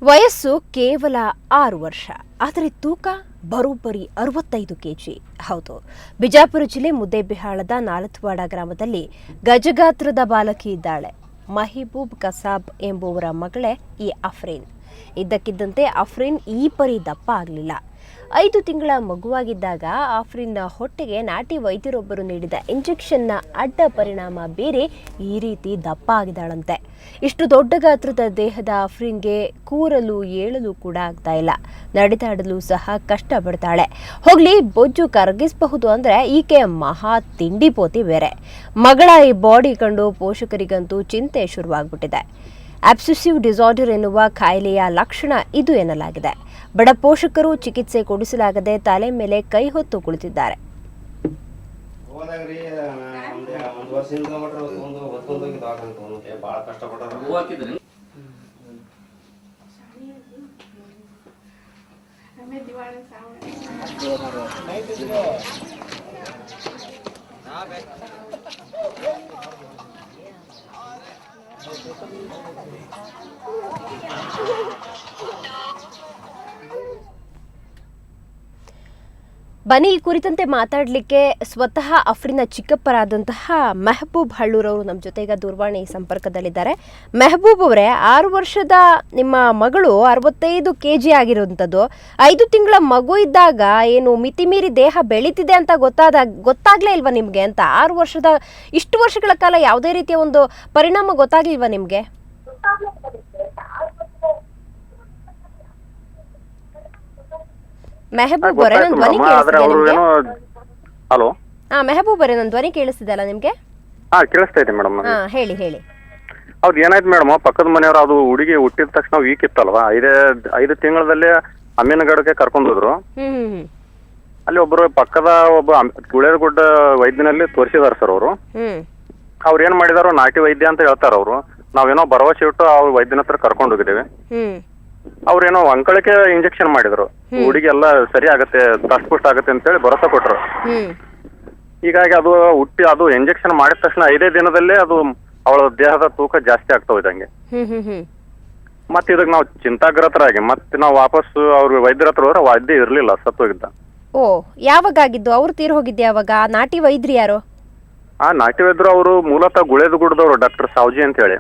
ವಯಸ್ಸು ಕೇವಲ 6 ವರ್ಷ, ಆದರೆ ತೂಕ ಬರೋಬ್ಬರಿ 65 ಕೆಜಿ. ಹೌದು, ಬಿಜಾಪುರ ಜಿಲ್ಲೆ ಮುದ್ದೇಬಿಹಾಳದ ನಾಲತ್ವಾಡ ಗ್ರಾಮದಲ್ಲಿ ಗಜಗಾತ್ರದ ಬಾಲಕಿ ಇದ್ದಾಳೆ. ಮಹಿಬೂಬ್ ಕಸಾಬ್ ಎಂಬುವರ ಮಗಳೇ ಈ ಅಫ್ರೀನ್. ಇದ್ದಕ್ಕಿದ್ದಂತೆ ಅಫ್ರೀನ್ ಈ ಪರಿ ದಪ್ಪ ಆಗಲಿಲ್ಲ. 5 ತಿಂಗಳ ಮಗುವಾಗಿದ್ದಾಗ ಅಫ್ರೀನ್ನ ಹೊಟ್ಟೆಗೆ ನಾಟಿ ವೈದ್ಯರೊಬ್ಬರು ನೀಡಿದ ಇಂಜೆಕ್ಷನ್ನ ಅಡ್ಡ ಪರಿಣಾಮ ಬೀರಿ ಈ ರೀತಿ ದಪ್ಪ ಆಗಿದ್ದಾಳಂತೆ. ಇಷ್ಟು ದೊಡ್ಡ ಗಾತ್ರದ ದೇಹದ ಅಫ್ರೀನ್ಗೆ ಕೂರಲು ಏಳಲು ಕೂಡ ಆಗ್ತಾ ಇಲ್ಲ. ನಡೆದಾಡಲು ಸಹ ಕಷ್ಟ ಪಡ್ತಾಳೆ. ಹೋಗ್ಲಿ, ಬೊಜ್ಜು ಕರಗಿಸಬಹುದು ಅಂದ್ರೆ ಈಕೆ ಮಹಾ ತಿಂಡಿಪೋತಿ ಬೇರೆ. ಮಗಳ ಈ ಬಾಡಿ ಕಂಡು ಪೋಷಕರಿಗಂತೂ ಚಿಂತೆ ಶುರುವಾಗ್ಬಿಟ್ಟಿದೆ. ಅಬ್ಸೆಸಿವ್ ಡಿಸಾರ್ಡರ್ ಎನ್ನುವ ಕಾಯಿಲೆಯ ಲಕ್ಷಣ ಇದು ಎನ್ನಲಾಗಿದೆ. ಬಡ ಪೋಷಕರು ಚಿಕಿತ್ಸೆ ಕೊಡಿಸಲಾಗದೆ ತಲೆ ಮೇಲೆ ಕೈ ಹೊತ್ತು ಕುಳಿತಿದ್ದಾರೆ. ಬನ್ನಿ, ಈ ಕುರಿತಂತೆ ಮಾತಾಡಲಿಕ್ಕೆ ಸ್ವತಃ ಅಫ್ರೀನ್ನ ಚಿಕ್ಕಪ್ಪರಾದಂತಹ ಮೆಹಬೂಬ್ ಹಳ್ಳೂರವರು ನಮ್ಮ ಜೊತೆ ಈಗ ದೂರವಾಣಿ ಸಂಪರ್ಕದಲ್ಲಿದ್ದಾರೆ. ಮೆಹಬೂಬ್ ಅವರೇ, 6 ವರ್ಷದ ನಿಮ್ಮ ಮಗಳು 65 ಕೆಜಿ ಆಗಿರುವಂಥದ್ದು, 5 ತಿಂಗಳ ಮಗು ಇದ್ದಾಗ ಏನು ಮಿತಿಮೀರಿ ದೇಹ ಬೆಳೀತಿದೆ ಅಂತ ಗೊತ್ತಾಗ್ಲೇ ಇಲ್ವಾ ನಿಮಗೆ ಅಂತ? 6 ವರ್ಷದ ಇಷ್ಟು ವರ್ಷಗಳ ಕಾಲ ಯಾವುದೇ ರೀತಿಯ ಒಂದು ಪರಿಣಾಮ ಗೊತ್ತಾಗ್ಲಿಲ್ವಾ ನಿಮಗೆ? ಮೆಹಬೂಬ್ ಅವರೇ, ನನ್ನ ಧ್ವನಿ ಕೇಳಿಸ್ತಿದೆ ನಿಮಗೆ? ಹಲೋ. ಮೆಹಬೂಬ್ ಅವರೇ, ನನ್ನ ಧ್ವನಿ ಕೇಳಿಸ್ತಿದೆ ಅಲ್ಲ ನಿಮಗೆ? ಕೇಳಿಸ್ತಾ ಇದೆ ಮೇಡಮ್. ಹೇಳಿ ಹೇಳಿ. ಹೌದು, ಏನಾಯ್ತು ಮೇಡಮ್, ಪಕ್ಕದ ಮನೆಯವರು ಅದು ಹುಡುಗಿ ಹುಟ್ಟಿದ ತಕ್ಷಣ ವೀಕ್ ಇತ್ತಲ್ವಾ, 5 ತಿಂಗಳಲ್ಲೇ ಅಮೀನಗಡಕ್ಕೆ ಕರ್ಕೊಂಡು ಹೋದ್ರು. ಅಲ್ಲಿ ಒಬ್ರು ಪಕ್ಕದ ಗುಳೇದಗುಡ್ಡ ವೈದ್ಯನಲ್ಲಿ ತೋರಿಸಿದಾರೆ ಸರ್ ಅವರು. ಅವ್ರು ಏನ್ ಮಾಡಿದಾರೋ ನಾಟಿ ವೈದ್ಯ ಅಂತ ಹೇಳ್ತಾರ ಅವರು. ನಾವೇನೋ ಭರವಸೆ ಇಟ್ಟು ಅವ್ರ ವೈದ್ಯನ ಹತ್ರ ಕರ್ಕೊಂಡು ಹೋಗಿದ್ದೇವೆ. ಅವ್ರೇನೋ ಅಂಕಳಕ್ಕೆ ಇಂಜೆಕ್ಷನ್ ಮಾಡಿದ್ರು. ಹುಡುಗಿ ಎಲ್ಲ ಸರಿ ಆಗತ್ತೆ, ದಷ್ಟಪುಷ್ಟ ಆಗತ್ತೆ ಅಂತ ಹೇಳಿ ಭರೋಸಾ ಕೊಟ್ರು. ಹೀಗಾಗಿ ಅದು ಇಂಜೆಕ್ಷನ್ ಮಾಡಿದ ತಕ್ಷಣ 5 ದಿನದಲ್ಲೇ ಅದು ಅವಳ ದೇಹದ ತೂಕ ಜಾಸ್ತಿ ಆಗ್ತಾ ಇದ್ದಂಗೆ. ಮತ್ತೆ ಇದಕ್ಕೆ ನಾವು ಚಿಂತಾಗ್ರತರಾಗಿ ಮತ್ತೆ ನಾವು ವಾಪಸ್ ಅವ್ರ ವೈದ್ಯರ ಹತ್ರ ಹೋದ್ರೆ ವೈದ್ಯ ಇರ್ಲಿಲ್ಲ, ಸತ್ತೋಗಿದ್ದ. ಓ, ಯಾವಾಗ ಆಗಿದ್ದು? ಅವ್ರು ತೀರ್ ಹೋಗಿದ್ದೆ ಯಾವಾಗ? ನಾಟಿ ವೈದ್ಯರು ಯಾರು? ನಾಟಿ ವೈದ್ಯರು ಅವರು ಮೂಲತಃ ಗುಳೇದಗುಡ್ದವ್ರು, ಡಾಕ್ಟರ್ ಸಾವ್ಜಿ ಅಂತ ಹೇಳಿ.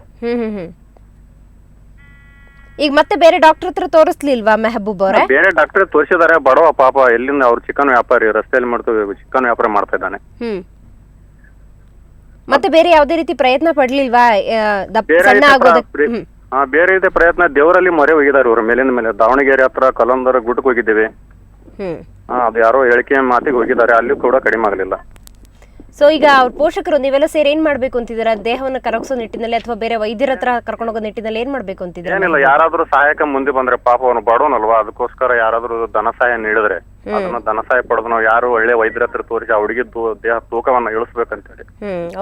ಈಗ ಮತ್ತೆ ಬೇರೆ ಡಾಕ್ಟರ್ ಹತ್ರ ತೋರಿಸ್ಲಿಲ್ವಾ ಮೆಹಬೂಬ್ ಅವರೇ? ಬೇರೆ ಡಾಕ್ಟರ್ ತೋರಿಸಿದಾರೆ. ಬಡವ ಪಾಪ, ಎಲ್ಲಿಂದ ಅವ್ರು ಚಿಕನ್ ವ್ಯಾಪಾರಿ, ರಸ್ತೆಯಲ್ಲಿ ಚಿಕನ್ ವ್ಯಾಪಾರ ಮಾಡ್ತಾ ಇದ್ದಾನೆ. ಮತ್ತೆ ಬೇರೆ ಯಾವುದೇ ರೀತಿ ಪ್ರಯತ್ನ ಪಡ್ಲಿಲ್ವಾ ಸಣ್ಣ ಆಗೋದಕ್ಕೆ? ಬೇರೆ ಇದೆ ಪ್ರಯತ್ನ. ದೇವರಲ್ಲಿ ಮೊರೆ ಹೋಗಿದ್ದಾರೆ ಇವ್ರ ಮೇಲಿನ ಮೇಲೆ. ದಾವಣಗೆರೆ ಹತ್ರ ಕಲಂದರ ಗುಡ್ಡಕ್ಕೆ ಹೋಗಿದ್ದೇವೆ. ಅದು ಯಾರೋ ಹೇಳಿಕೆ ಮಾತಿಗೆ ಹೋಗಿದ್ದಾರೆ, ಅಲ್ಲಿ ಕೂಡ ಕಡಿಮೆ ಆಗಲಿಲ್ಲ. ಸೊ ಈಗ ಅವ್ರ ಪೋಷಕರು ನೀವೆಲ್ಲ ಸೇರಿ ಏನ್ ಮಾಡ್ಬೇಕು ಅಂತಿದ್ದೀರಾ? ದೇಹವನ್ನ ಕರಗಿಸೋ ನಿಟ್ಟಿನಲ್ಲಿ ಅಥವಾ ಬೇರೆ ವೈದ್ಯರ ಹತ್ರ ಕರ್ಕೊಂಡು ಹೋಗೋ ನಿಟ್ಟಿನಲ್ಲಿ ಏನ್ ಮಾಡ್ಬೇಕು ಅಂತಿದ್ದೀರಾ? ಏನಿಲ್ಲ, ಯಾರಾದ್ರೂ ಸಹಾಯಕ ಮುಂದೆ ಬಂದ್ರೆ, ಪಾಪ ಅವನು ಬಡವನಲ್ವಾ, ಅದಕ್ಕೋಸ್ಕರ ಯಾರಾದ್ರೂ ಧನ ಸಹಾಯ ನೀಡಿದ್ರೆ ಅದನ್ನ ಧನ ಸಹಾಯ ಪಡೆದು ನಾವು ಯಾರು ಒಳ್ಳೆ ವೈದ್ಯರ ಹತ್ರ ತೋರಿಸಿ ಆ ಹುಡುಗಿ ದೇಹ ತೂಕವನ್ನ ಇಳಿಸ್ಬೇಕಂತ ಹೇಳಿ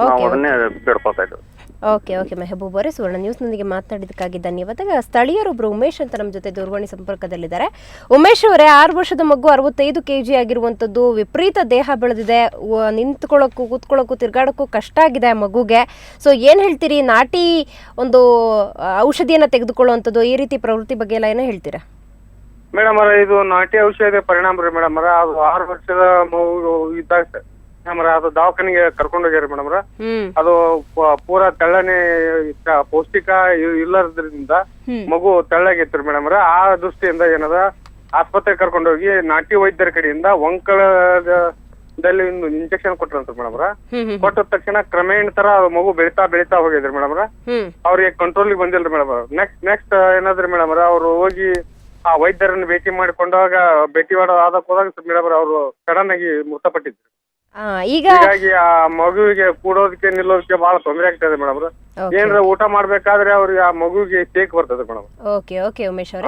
ನಾವು ಅದನ್ನೇ ಬೇಡ್ಕೊಳ್ತಾ ಇದ್ದೇವೆ. ಓಕೆ ಮೆಹಬೂಬ್ ಅವರೇ, ಸುವರ್ಣ ನ್ಯೂಸ್ನೊಂದಿಗೆ ಮಾತನಾಡಿದಕ್ಕಾಗಿ ಧನ್ಯವಾದ. ಸ್ಥಳೀಯರೊಬ್ರು ಉಮೇಶ್ ಅಂತ ನಮ್ಮ ಜೊತೆ ದೂರವಾಣಿ ಸಂಪರ್ಕದಲ್ಲಿದ್ದಾರೆ. ಉಮೇಶ್ ಅವರೇ, 6 ವರ್ಷದ ಮಗು 65 ಕೆಜಿ ಆಗಿರುವಂತದ್ದು, ವಿಪರೀತ ದೇಹ ಬೆಳೆದಿದೆ, ನಿಂತ್ಕೊಳ್ಳೋಕ್ಕೂ ಕೂತ್ಕೊಳ್ಳೋಕ್ಕೂ ತಿರ್ಗಾಡೋಕ್ಕೂ ಕಷ್ಟ ಆಗಿದೆ ಮಗುಗೆ. ಸೊ ಏನ್ ಹೇಳ್ತೀರಿ? ನಾಟಿ ಒಂದು ಔಷಧಿಯನ್ನ ತೆಗೆದುಕೊಳ್ಳುವಂಥದ್ದು, ಈ ರೀತಿ ಪ್ರವೃತ್ತಿ ಬಗ್ಗೆ ಎಲ್ಲ ಏನೋ ಹೇಳ್ತೀರಾ? ಮೇಡಮ್, ಇದು ನಾಟಿ ಔಷಧಿ ಪರಿಣಾಮ ರೀ ಮೇಡಮ್. ಅದು 6 ವರ್ಷದ ಮಗು ಇದ್ದಾಗ ಅದು ದವಾಖಾನಿಗೆ ಕರ್ಕೊಂಡು ಹೋಗ್ಯಾರ ಮೇಡಮ್. ಅದು ಪೂರಾ ತೆಳ್ಳನೆ, ಪೌಷ್ಟಿಕ ಇಲ್ಲದ್ರಿಂದ ಮಗು ತೆಳ್ಳಗೈತ್ರಿ ಮೇಡಮ್. ಆ ದೃಷ್ಟಿಯಿಂದ ಏನದ ಆಸ್ಪತ್ರೆಗೆ ಕರ್ಕೊಂಡು ಹೋಗಿ ನಾಟಿ ವೈದ್ಯರ ಕಡೆಯಿಂದ ಒಂಕಳದಲ್ಲಿ ಇಂಜೆಕ್ಷನ್ ಕೊಟ್ರಂತ ಮೇಡಮ್. ಕೊಟ್ಟ ತಕ್ಷಣ ಕ್ರಮೇಣ ತರ ಮಗು ಬೆಳಿತಾ ಹೋಗಿದ್ರಿ ಮೇಡಮ್. ಅವ್ರಿಗೆ ಕಂಟ್ರೋಲಿಗೆ ಬಂದಿಲ್ರಿ ಮೇಡಮ್. ನೆಕ್ಸ್ಟ್ ಏನಾದ್ರಿ ಮೇಡಮ್, ಅವ್ರು ಹೋಗಿ ಆ ವೈದ್ಯರನ್ನ ಭೇಟಿ ಮಾಡಿಕೊಂಡಾಗ ಭೇಟಿ ಆದಕ್ಕೆ ಹೋದಾಗ ಮೇಡಮ್ ಅವರು ಸಡನ್ ಆಗಿ ಮೃತಪಟ್ಟಿದ್ರು. ಹೀಗಾಗಿ ಆ ಮಗುವಿಗೆ ಕೂಡೋದಕ್ಕೆ ನಿಲ್ಲೋದಕ್ಕೆ ಬಹಳ ತೊಂದರೆ ಆಗ್ತದೆ ಮೇಡಮ್. ಏನ್ರ ಊಟ ಮಾಡ್ಬೇಕಾದ್ರೆ ಅವ್ರಿಗೆ ಆ ಮಗುವಿಗೆ ಶೇಕ್ ಬರ್ತದೆ ಮೇಡಮ್. ಓಕೆ ಉಮೇಶ್ ಅವರೇ,